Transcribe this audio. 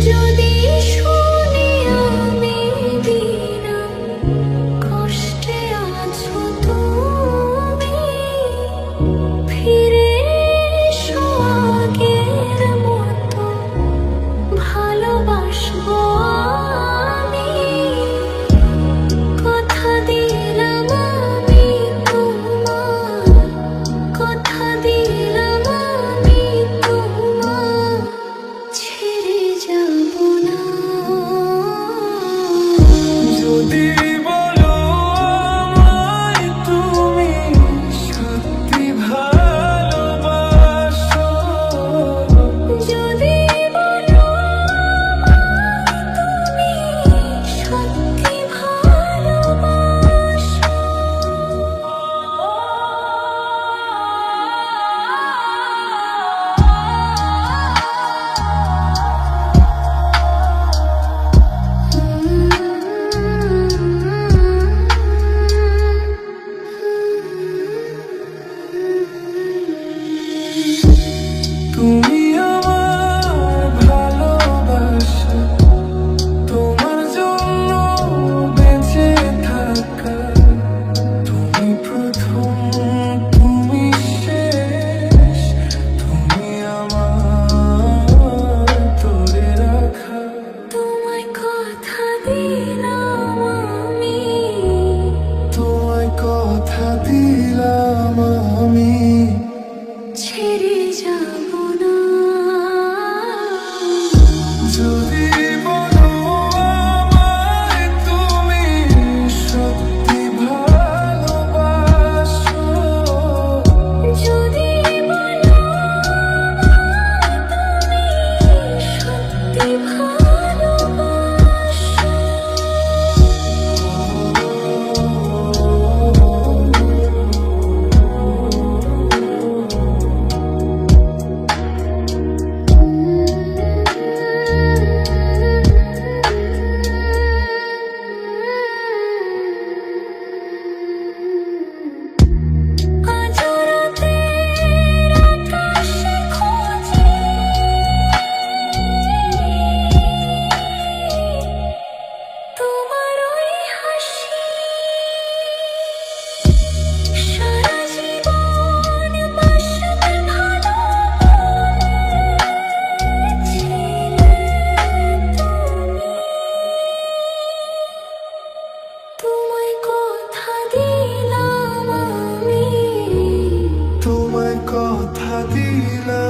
যদি শুনি আমি বিনা কষ্টে আছো তুমি, ফিরে এসো আগের মতো ভালোবাসবো আমি। কথা দিলাম আমি তোমার, কথা দিলাম আমি তোমার, ছেড়ে যাব না। যদি বলো আমায় তুমি সত্যি ভালোবাসো, যদি বলো তুমি সত্যি ভালোবাসো, তুমি আমার ভালোবাসা, তোমার জন্য বেঁচে থাকা, তুমি প্রথম তুমি শেষ, তুমি আমার ধরে রাখা। তোমায় কথা দিলাম আমি, তোমায় কথা দিলাম আমি, ছেড়ে যাব না। যদি বলো আমায় তুমি সত্যি ভালোবাসো, যদি বলো তুমি সত্যি ভালোবাসো, আজ রাতের আকাশে খুঁজি তোমার ওই হাসি, সারা জীবন বাসবে ভালো বলেছিলে তুমি। তোমায় কথা দিলাম আমি, তোমায় কথা দিলাম